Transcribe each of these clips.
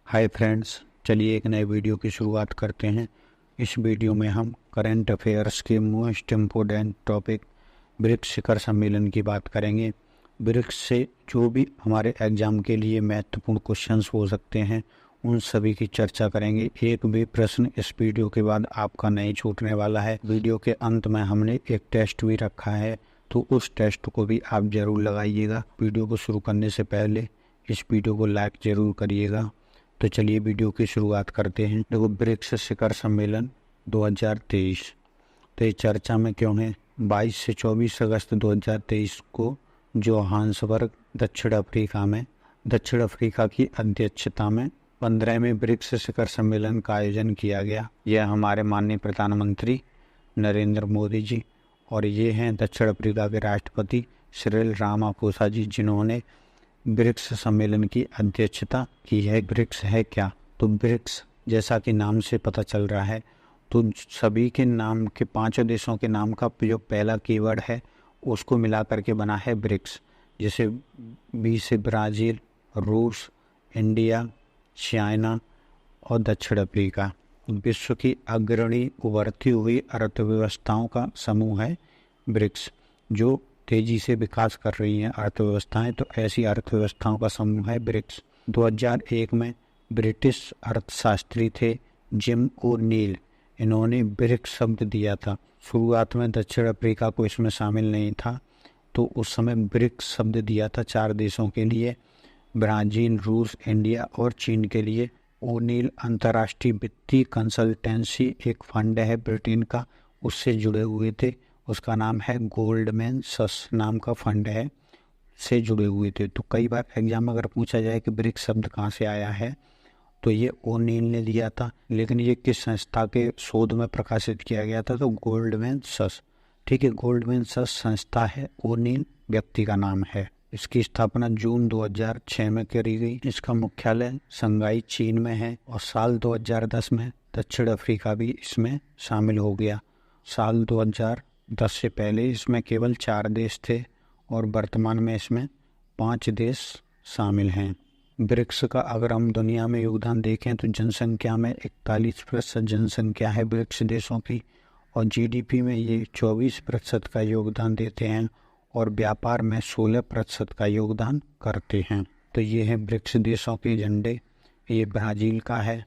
Hi friends, चलिए एक नए वीडियो की शुरुआत करते हैं। इस वीडियो में हम करंट अफेयर्स के मोस्ट इम्पोर्टेंट टॉपिक ब्रिक्स शिखर सम्मेलन की बात करेंगे। ब्रिक्स से जो भी हमारे एग्जाम के लिए महत्वपूर्ण क्वेश्चंस हो सकते हैं उन सभी की चर्चा करेंगे। एक भी प्रश्न इस वीडियो के बाद आपका नहीं छूटने वाला है। वीडियो के अंत में हमने एक टेस्ट भी रखा है, तो उस टेस्ट को भी आप ज़रूर लगाइएगा। वीडियो को शुरू करने से पहले इस वीडियो को लाइक ज़रूर करिएगा। तो चलिए वीडियो की शुरुआत करते हैं। देखो, ब्रिक्स शिखर सम्मेलन 2023 तो ये चर्चा में क्यों है। 22 से 24 अगस्त 2023 को जोहान्सबर्ग दक्षिण अफ्रीका की अध्यक्षता में 15वें ब्रिक्स शिखर सम्मेलन का आयोजन किया गया। यह हमारे माननीय प्रधानमंत्री नरेंद्र मोदी जी और ये हैं दक्षिण अफ्रीका के राष्ट्रपति सिरिल रामाफोसा जी, जिन्होंने ब्रिक्स सम्मेलन की अध्यक्षता की है। ब्रिक्स है क्या? तो ब्रिक्स जैसा कि नाम से पता चल रहा है, तो सभी के नाम के 5 देशों के नाम का जो पहला कीवर्ड है उसको मिला करके बना है ब्रिक्स। जैसे बी से ब्राज़ील, रूस, इंडिया, चाइना और दक्षिण अफ्रीका। विश्व की अग्रणी उभरती हुई अर्थव्यवस्थाओं का समूह है ब्रिक्स, जो तेजी से विकास कर रही हैं अर्थव्यवस्थाएं। तो ऐसी अर्थव्यवस्थाओं का समूह है ब्रिक्स। 2001 में ब्रिटिश अर्थशास्त्री थे जिम ओ'नील, इन्होंने ब्रिक्स शब्द दिया था। शुरुआत में दक्षिण अफ्रीका को इसमें शामिल नहीं था, तो उस समय ब्रिक्स शब्द दिया था 4 देशों के लिए, ब्राज़ील, रूस, इंडिया और चीन के लिए। ओ'नील अंतर्राष्ट्रीय वित्तीय कंसल्टेंसी एक फंड है ब्रिटेन का, उससे जुड़े हुए थे। उसका नाम है गोल्डमैन सच नाम का फंड है, से जुड़े हुए थे। तो कई बार एग्जाम में अगर पूछा जाए कि ब्रिक्स शब्द कहाँ से आया है, तो ये ओ'नील ने दिया था। लेकिन ये किस संस्था के शोध में प्रकाशित किया गया था? तो गोल्डमैन सच। ठीक है, गोल्डमैन सच संस्था है, ओ'नील व्यक्ति का नाम है। इसकी स्थापना जून 2006 में करी गई। इसका मुख्यालय शंघाई चीन में है और साल 2010 में दक्षिण अफ्रीका भी इसमें शामिल हो गया। साल 2010 से पहले इसमें केवल 4 देश थे और वर्तमान में इसमें 5 देश शामिल हैं। ब्रिक्स का अगर हम दुनिया में योगदान देखें तो जनसंख्या में 41% जनसंख्या है ब्रिक्स देशों की, और जीडीपी में ये 24% का योगदान देते हैं और व्यापार में 16% का योगदान करते हैं। तो ये हैं ब्रिक्स देशों के झंडे। ये ब्राज़ील का है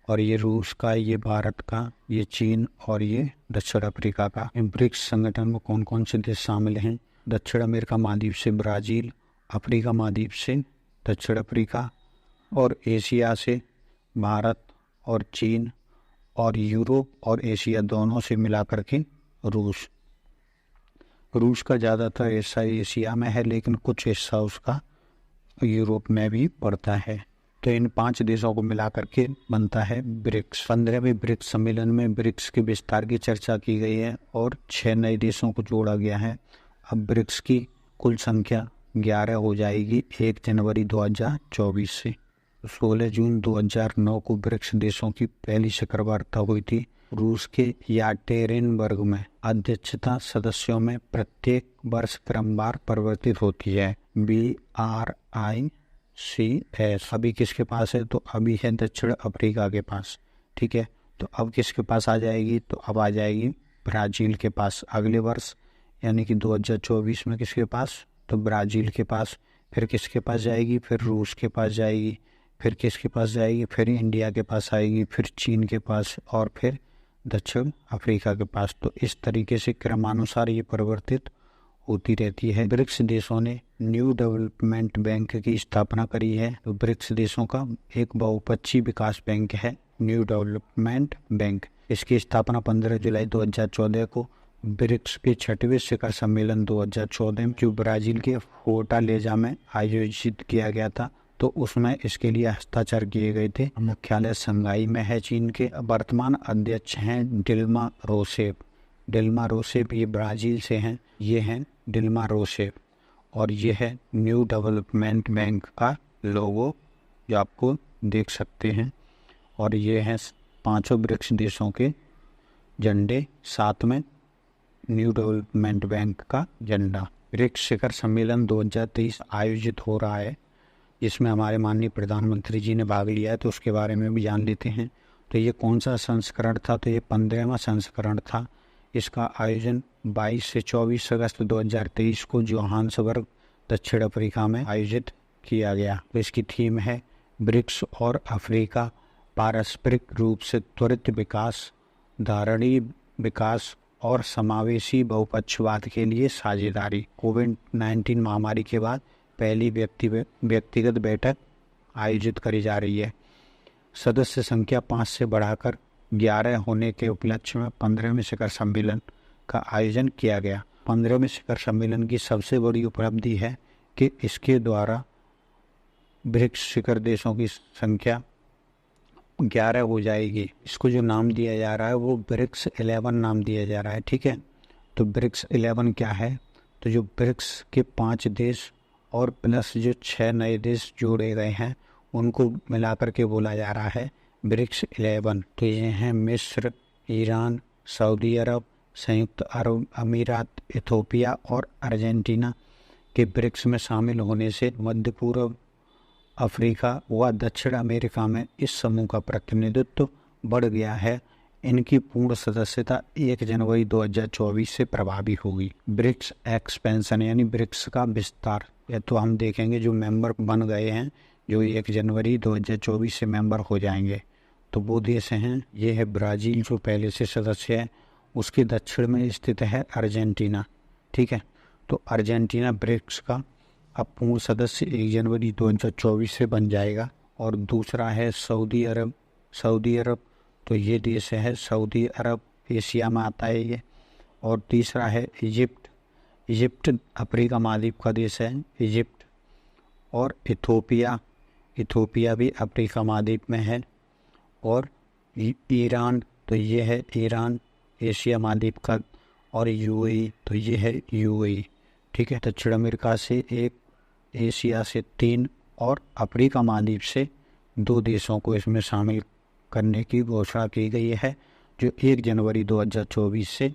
और ये रूस का, ये भारत का, ये चीन और ये दक्षिण अफ्रीका का। ब्रिक्स संगठन में कौन कौन से देश शामिल हैं? दक्षिण अमेरिका महाद्वीप से ब्राज़ील, अफ्रीका महाद्वीप से दक्षिण अफ्रीका, और एशिया से भारत और चीन, और यूरोप और एशिया दोनों से मिला करके रूस का ज़्यादातर हिस्सा एशिया में है, लेकिन कुछ हिस्सा उसका यूरोप में भी पड़ता है। तो इन 5 देशों को मिला करके बनता है ब्रिक्स। 15वें ब्रिक्स सम्मेलन में ब्रिक्स के विस्तार की चर्चा की गई है और 6 नए देशों को जोड़ा गया है। अब ब्रिक्स की कुल संख्या 11 हो जाएगी 1 जनवरी 2024 से। 16 जून 2009 को ब्रिक्स देशों की पहली शिखर वार्ता हुई थी रूस के याटेरिनबर्ग में। अध्यक्षता सदस्यों में प्रत्येक वर्ष क्रमवार परिवर्तित होती है। BRICS अभी किसके पास है? तो अभी है दक्षिण अफ्रीका के पास। ठीक है, तो अब किसके पास आ जाएगी? तो अब आ जाएगी ब्राज़ील के पास अगले वर्ष, यानी कि 2024 में। किसके पास? तो ब्राज़ील के पास। फिर किसके पास जाएगी? फिर रूस के पास जाएगी। फिर किसके पास जाएगी? फिर इंडिया के पास आएगी, फिर चीन के पास और फिर दक्षिण अफ्रीका के पास। तो इस तरीके से क्रमानुसार ये परिवर्तित होती रहती है। ब्रिक्स देशों ने न्यू डेवलपमेंट बैंक की स्थापना करी है। तो ब्रिक्स देशों का एक बहुपक्षीय विकास बैंक है न्यू डेवलपमेंट बैंक। इसकी स्थापना 15 जुलाई 2014 को ब्रिक्स के 6वें शिखर सम्मेलन 2014 में जो ब्राज़ील के फोर्टालेजा में आयोजित किया गया था, तो उसमें इसके लिए हस्ताक्षर किए गए थे। मुख्यालय शंघाई में है चीन के। वर्तमान अध्यक्ष हैं डिल्मा रोसेफ। ये ब्राज़ील से हैं। ये हैं डिल्मा रोसेफ और ये है न्यू डेवलपमेंट बैंक का लोगो, जो आपको देख सकते हैं। और ये हैं 5 ब्रिक्स देशों के झंडे, साथ में न्यू डेवलपमेंट बैंक का झंडा। ब्रिक्स शिखर सम्मेलन 2023 आयोजित हो रहा है जिसमें हमारे माननीय प्रधानमंत्री जी ने भाग लिया है, तो उसके बारे में भी जान लेते हैं। तो ये कौन सा संस्करण था? तो ये 15वां संस्करण था। इसका आयोजन 22 से 24 अगस्त 2023 को जोहान्सबर्ग दक्षिण अफ्रीका में आयोजित किया गया। तो इसकी थीम है ब्रिक्स और अफ्रीका पारस्परिक रूप से त्वरित विकास, धारणीय विकास और समावेशी बहुपक्षवाद के लिए साझेदारी। कोविड-19 महामारी के बाद पहली व्यक्तिगत बैठक आयोजित करी जा रही है। सदस्य संख्या 5 से बढ़ाकर 11 होने के उपलक्ष्य में 15वें शिखर सम्मेलन का आयोजन किया गया। 15वें शिखर सम्मेलन की सबसे बड़ी उपलब्धि है कि इसके द्वारा ब्रिक्स शिखर देशों की संख्या 11 हो जाएगी। इसको जो नाम दिया जा रहा है वो ब्रिक्स 11 नाम दिया जा रहा है, ठीक है। तो ब्रिक्स 11 क्या है? तो जो ब्रिक्स के 5 देश और प्लस जो 6 नए देश जोड़े गए हैं उनको मिलाकर के बोला जा रहा है ब्रिक्स 11। तो ये हैं मिस्र, ईरान, सऊदी अरब, संयुक्त अरब अमीरात, इथोपिया और अर्जेंटीना के ब्रिक्स में शामिल होने से मध्य पूर्व अफ्रीका व दक्षिण अमेरिका में इस समूह का प्रतिनिधित्व बढ़ गया है। इनकी पूर्ण सदस्यता 1 जनवरी 2024 से प्रभावी होगी। ब्रिक्स एक्सपेंशन यानी ब्रिक्स का विस्तार, या तो हम देखेंगे जो मेंबर बन गए हैं जो 1 जनवरी 2024 से मेंबर हो जाएंगे, तो वो देश हैं, ये है ब्राज़ील जो पहले से सदस्य है, उसके दक्षिण में स्थित है अर्जेंटीना, ठीक है। तो अर्जेंटीना ब्रिक्स का अब पूर्ण सदस्य 1 जनवरी 2024 से बन जाएगा। और दूसरा है सऊदी अरब, तो ये देश है सऊदी अरब, एशिया में आता है ये। और तीसरा है इजिप्ट अफ्रीका महाद्वीप का देश है इजिप्ट। और इथोपिया भी अफ्रीका महाद्वीप में है। और ईरान, तो ये है ईरान एशिया महाद्वीप का। और यूएई, तो ये है यूएई, ठीक है। दक्षिण अमेरिका से 1, एशिया से 3 और अफ्रीका महाद्वीप से 2 देशों को इसमें शामिल करने की घोषणा की गई है, जो 1 जनवरी 2024 से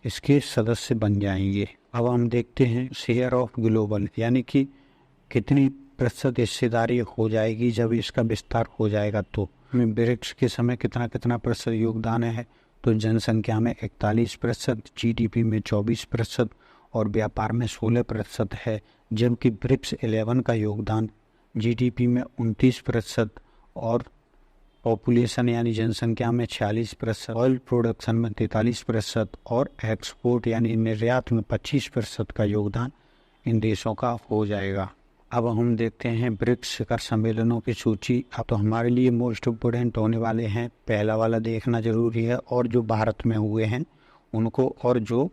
इसके सदस्य बन जाएंगे। अब हम देखते हैं शेयर ऑफ ग्लोबल, यानी कि कितनी प्रतिशत हिस्सेदारी हो जाएगी जब इसका विस्तार हो जाएगा। तो ब्रिक्स के समय कितना प्रतिशत योगदान है? तो जनसंख्या में 41%, जीडीपी में 24% और व्यापार में 16% है। जबकि ब्रिक्स 11 का योगदान जीडीपी में 29% और पॉपुलेशन यानी जनसंख्या में 46%, ऑयल प्रोडक्शन में 43% और एक्सपोर्ट यानी निर्यात में 25% का योगदान इन देशों का हो जाएगा। अब हम देखते हैं ब्रिक्स शिखर सम्मेलनों की सूची। अब तो हमारे लिए मोस्ट इम्पोर्टेंट होने वाले हैं, पहला वाला देखना जरूरी है, और जो भारत में हुए हैं उनको, और जो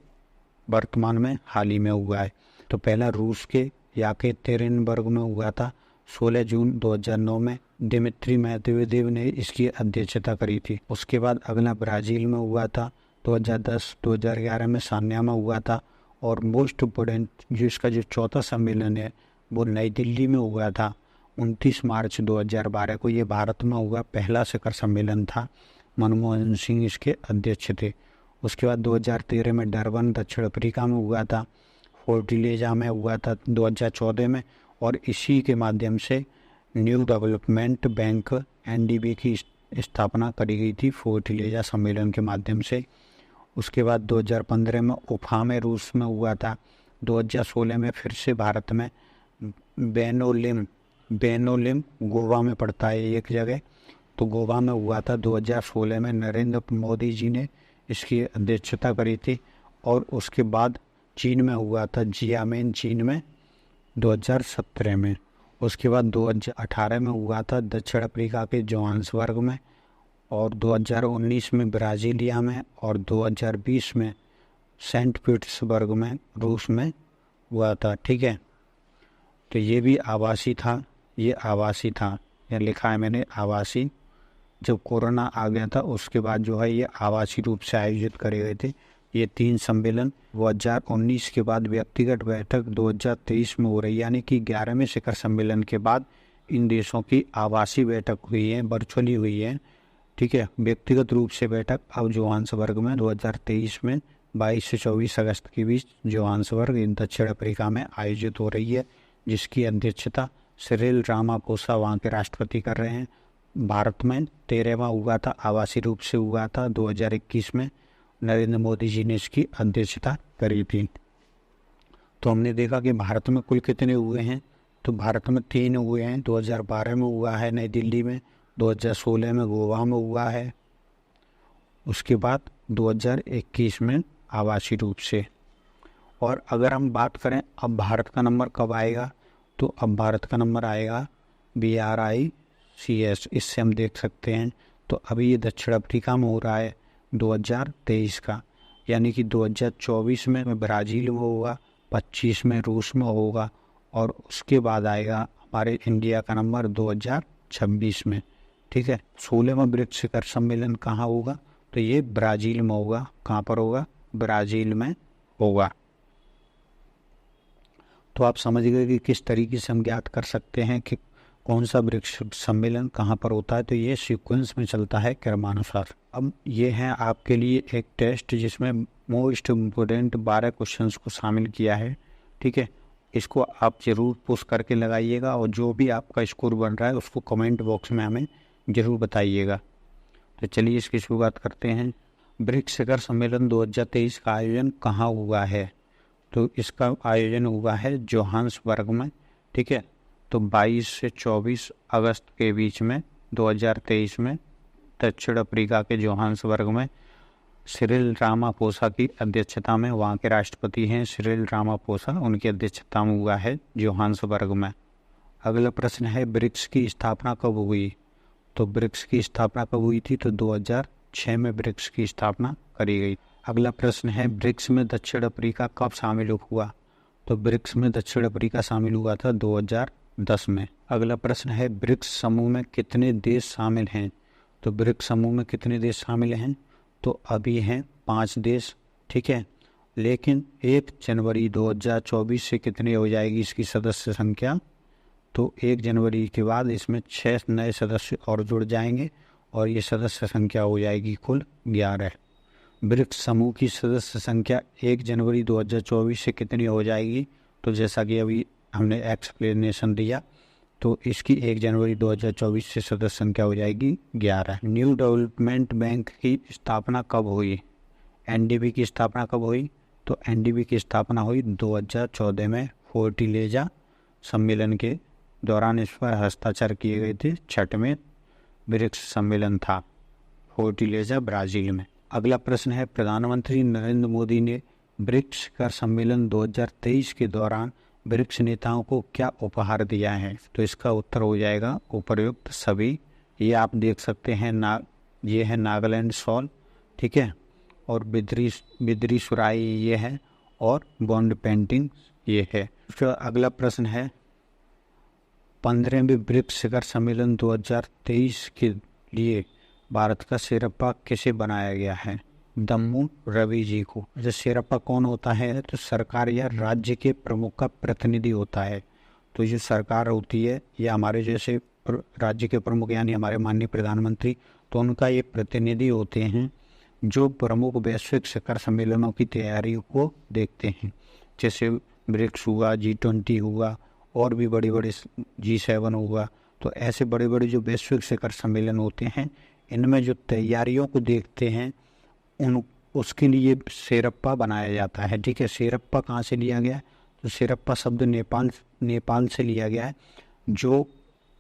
वर्तमान में हाल ही में हुआ है। तो पहला रूस के येकेतेरिनबर्ग में हुआ था 16 जून 2009 में। दिमित्री मेदवेदेव ने इसकी अध्यक्षता करी थी। उसके बाद अगला ब्राज़ील में हुआ था 2010, 2011 में सान्या में हुआ था। और मोस्ट इम्पोर्टेंट जो इसका जो चौथा सम्मेलन है वो नई दिल्ली में हुआ था 29 मार्च 2012 को। ये भारत में हुआ पहला शिखर सम्मेलन था। मनमोहन सिंह इसके अध्यक्ष थे। उसके बाद 2013 में डरबन दक्षिण अफ्रीका में हुआ था। फोर्टिलेजा में हुआ था 2014 में। और इसी के माध्यम से न्यू डेवलपमेंट बैंक एनडीबी की स्थापना करी गई थी फोर्टिलेजा सम्मेलन के माध्यम से। उसके बाद 2015 में उफा में रूस में हुआ था। 2016 में फिर से भारत में बेनोलिम गोवा में पड़ता है एक जगह, तो गोवा में हुआ था 2016 में। नरेंद्र मोदी जी ने इसकी अध्यक्षता करी थी। और उसके बाद चीन में हुआ था जियामेन चीन में 2017 में। उसके बाद 2018 में हुआ था दक्षिण अफ्रीका के जोहान्सबर्ग में। और 2019 में ब्राज़ीलिया में। और 2020 में सेंट पीटर्सबर्ग में रूस में हुआ था, ठीक है। तो ये भी आवासी था, ये आवासी था, यह लिखा है मैंने आवासी। जब कोरोना आ गया था उसके बाद जो है ये आवासी रूप से आयोजित करे गए थे ये 3 सम्मेलन। 2019 के बाद व्यक्तिगत बैठक 2023 में हो रही, यानी कि 11वें शिखर सम्मेलन के बाद इन देशों की आवासी बैठक हुई है, वर्चुअली हुई है, ठीक है। व्यक्तिगत रूप से बैठक अब जोहान्सबर्ग में 2023 में 22 से 24 अगस्त के बीच जोहान्सबर्ग इन दक्षिण अफ्रीका में आयोजित हो रही है, जिसकी अध्यक्षता सिरिल रामापोसा वहाँ के राष्ट्रपति कर रहे हैं। भारत में 13वां हुआ था, आभासी रूप से हुआ था 2021 में। नरेंद्र मोदी जी ने इसकी अध्यक्षता करी थी। तो हमने देखा कि भारत में कुल कितने हुए हैं, तो भारत में 3 हुए हैं। 2012 में हुआ है नई दिल्ली में, 2016 में गोवा में हुआ है, उसके बाद 2021 में आभासी रूप से। और अगर हम बात करें अब भारत का नंबर कब आएगा, तो अब भारत का नंबर आएगा BRICS। इससे हम देख सकते हैं। तो अभी ये दक्षिण अफ्रीका में हो रहा है 2023 का, यानी कि 2024 में ब्राज़ील में होगा, 25 में रूस में होगा, और उसके बाद आएगा हमारे इंडिया का नंबर 2026 में। ठीक है। 16वां ब्रिक्स शिखर सम्मेलन कहाँ होगा, तो ये ब्राज़ील में होगा। कहाँ पर होगा, ब्राज़ील में होगा। तो आप समझ गए कि किस तरीके से हम ज्ञात कर सकते हैं कि कौन सा ब्रिक्स सम्मेलन कहाँ पर होता है। तो ये सीक्वेंस में चलता है क्रमानुसार। अब ये है आपके लिए एक टेस्ट जिसमें मोस्ट इम्पोर्टेंट 12 क्वेश्चंस को शामिल किया है। ठीक है, इसको आप ज़रूर पुश करके लगाइएगा, और जो भी आपका स्कोर बन रहा है उसको कमेंट बॉक्स में हमें ज़रूर बताइएगा। तो चलिए इसकी शुरुआत करते हैं। ब्रिक्स शिखर सम्मेलन 2023 का आयोजन कहाँ हुआ है, तो इसका आयोजन हुआ है जोहान्सबर्ग में। ठीक है, तो 22 से 24 अगस्त के बीच में 2023 में दक्षिण अफ्रीका के जोहान्सबर्ग में सिरिल रामापोसा की अध्यक्षता में, वहाँ के राष्ट्रपति हैं सिरिल रामापोसा, उनकी अध्यक्षता में हुआ है जोहान्सबर्ग में। अगला प्रश्न है ब्रिक्स की स्थापना कब हुई, तो ब्रिक्स की स्थापना कब हुई थी, तो 2006 में ब्रिक्स की स्थापना करी गई। अगला प्रश्न है ब्रिक्स में दक्षिण अफ्रीका कब शामिल हुआ, तो ब्रिक्स में दक्षिण अफ्रीका शामिल हुआ था 2010 में। अगला प्रश्न है ब्रिक्स समूह में कितने देश शामिल हैं, तो ब्रिक्स समूह में कितने देश शामिल हैं, तो अभी हैं 5 देश। ठीक है, लेकिन 1 जनवरी 2024 से कितनी हो जाएगी इसकी सदस्य संख्या, तो 1 जनवरी के बाद इसमें 6 नए सदस्य और जुड़ जाएंगे, और ये सदस्य संख्या हो जाएगी कुल 11। ब्रिक्स समूह की सदस्य संख्या 1 जनवरी 2024 से कितनी हो जाएगी, तो जैसा कि अभी हमने एक्सप्लेनेशन दिया, तो इसकी 1 जनवरी 2024 से सदस्य संख्या हो जाएगी 11। न्यू डेवलपमेंट बैंक की स्थापना कब हुई, NDB की स्थापना कब हुई, तो NDB की स्थापना हुई 2014 में फोर्टिलेजा सम्मेलन के दौरान इस पर हस्ताक्षर किए गए थे। 6वें ब्रिक्स सम्मेलन था फोर्टिलेजा ब्राज़ील में। अगला प्रश्न है प्रधानमंत्री नरेंद्र मोदी ने ब्रिक्स शिखर सम्मेलन 2023 के दौरान ब्रिक्स नेताओं को क्या उपहार दिया है, तो इसका उत्तर हो जाएगा उपर्युक्त सभी। ये आप देख सकते हैं ये है नागालैंड शॉल, ठीक है, और बिदरी सुराई ये है, और बॉन्ड पेंटिंग ये है। तो अगला प्रश्न है 15वें ब्रिक्स शिखर सम्मेलन 2023 के लिए भारत का शेरपा किसे बनाया गया है, दम्मू रवि जी को। जैसे शेरपा कौन होता है, तो सरकार या राज्य के प्रमुख का प्रतिनिधि होता है। तो जो सरकार होती है या हमारे जैसे राज्य के प्रमुख यानी हमारे माननीय प्रधानमंत्री, तो उनका ये प्रतिनिधि होते हैं जो प्रमुख वैश्विक शिखर सम्मेलनों की तैयारियों को देखते हैं। जैसे ब्रिक्स हुआ, G20 हुआ, और भी बड़े बड़े G7 हुआ। तो ऐसे बड़े बड़े जो वैश्विक शिखर सम्मेलन होते हैं, इनमें जो तैयारियों को देखते हैं उसके लिए शेरप्पा बनाया जाता है। ठीक है, शेरप्पा कहाँ से लिया गया है, तो शेरप्पा शब्द नेपाल से लिया गया है। जो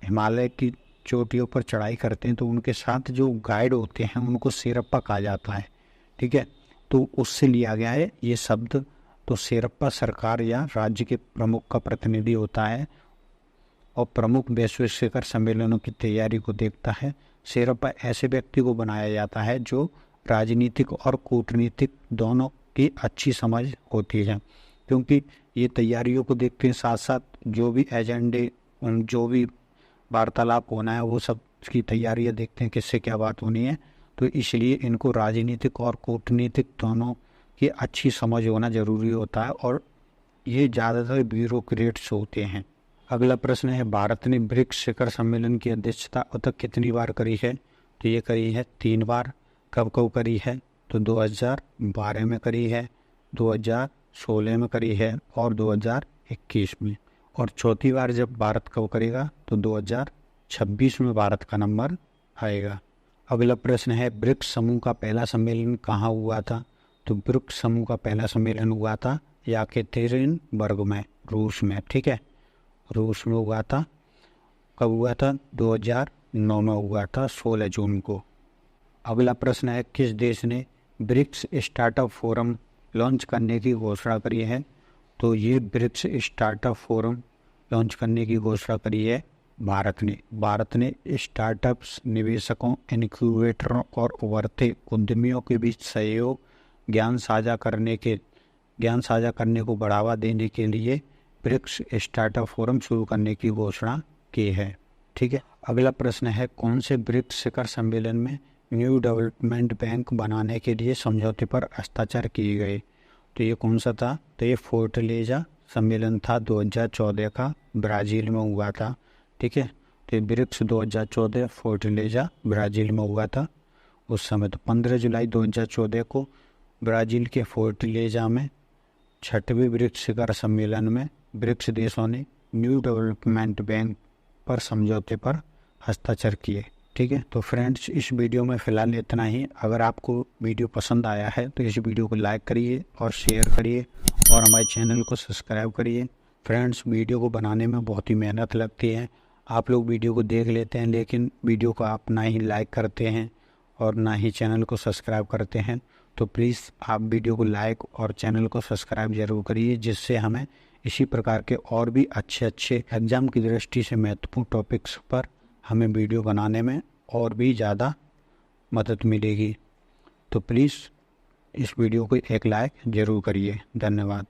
हिमालय की चोटियों पर चढ़ाई करते हैं तो उनके साथ जो गाइड होते हैं उनको शेरप्पा कहा जाता है। ठीक है, तो उससे लिया गया है ये शब्द। तो शेरप्पा सरकार या राज्य के प्रमुख का प्रतिनिधि होता है और प्रमुख वैश्विक शिखर सम्मेलनों की तैयारी को देखता है। शेरप्पा ऐसे व्यक्ति को बनाया जाता है जो राजनीतिक और कूटनीतिक दोनों की अच्छी समझ होती है, क्योंकि ये तैयारियों को देखते हैं, साथ साथ जो भी एजेंडे, जो भी वार्तालाप होना है वो सब की तैयारियां देखते हैं, किससे क्या बात होनी है। तो इसलिए इनको राजनीतिक और कूटनीतिक दोनों की अच्छी समझ होना ज़रूरी होता है, और ये ज़्यादातर ब्यूरोक्रेट्स होते हैं। अगला प्रश्न है भारत ने ब्रिक्स शिखर सम्मेलन की अध्यक्षता अब तक कितनी बार करी है, तो ये करी है 3 बार। कब कब करी है, तो 2012 में करी है, 2016 में करी है, और 2021 में। और चौथी बार जब भारत कब करेगा तो 2026 में भारत का नंबर आएगा। अगला प्रश्न है ब्रिक्स समूह का पहला सम्मेलन कहाँ हुआ था? तो ब्रिक्स समूह का पहला सम्मेलन हुआ था येकतेरिनबर्ग में, रूस में। ठीक है, रूस में हुआ था। कब हुआ था? 2009 में हुआ था, 16 जून को। अगला प्रश्न है किस देश ने ब्रिक्स स्टार्टअप फोरम लॉन्च करने की घोषणा करी है? तो ये ब्रिक्स स्टार्टअप फोरम लॉन्च करने की घोषणा करी है भारत ने। भारत ने स्टार्टअप्स, निवेशकों, इनक्यूबेटरों और उभरते उद्यमियों के बीच सहयोग, ज्ञान साझा करने को बढ़ावा देने के लिए ब्रिक्स स्टार्टअप फोरम शुरू करने की घोषणा की है। ठीक है, अगला प्रश्न है कौन से ब्रिक्स शिखर सम्मेलन में न्यू डेवलपमेंट बैंक बनाने के लिए समझौते पर हस्ताक्षर किए गए? तो ये कौन सा था? तो ये फोर्टलेजा सम्मेलन था, 2014 का, ब्राज़ील में हुआ था। ठीक है, तो ये ब्रिक्स 2014 फोर्टलेजा ब्राज़ील में हुआ था उस समय। तो 15 जुलाई 2014 को ब्राज़ील के फोर्टलेजा में 6वें ब्रिक्स शिखर सम्मेलन में ब्रिक्स देशों ने न्यू डेवलपमेंट बैंक पर समझौते पर हस्ताक्षर किए। ठीक है, तो फ्रेंड्स इस वीडियो में फ़िलहाल इतना ही। अगर आपको वीडियो पसंद आया है तो इस वीडियो को लाइक करिए और शेयर करिए और हमारे चैनल को सब्सक्राइब करिए। फ्रेंड्स वीडियो को बनाने में बहुत ही मेहनत लगती है। आप लोग वीडियो को देख लेते हैं लेकिन वीडियो को आप ना ही लाइक करते हैं और ना ही चैनल को सब्सक्राइब करते हैं। तो प्लीज़ आप वीडियो को लाइक और चैनल को सब्सक्राइब ज़रूर करिए, जिससे हमें इसी प्रकार के और भी अच्छे एग्ज़ाम की दृष्टि से महत्वपूर्ण टॉपिक्स पर हमें वीडियो बनाने में और भी ज़्यादा मदद मिलेगी। तो प्लीज़ इस वीडियो को एक लाइक ज़रूर करिए। धन्यवाद।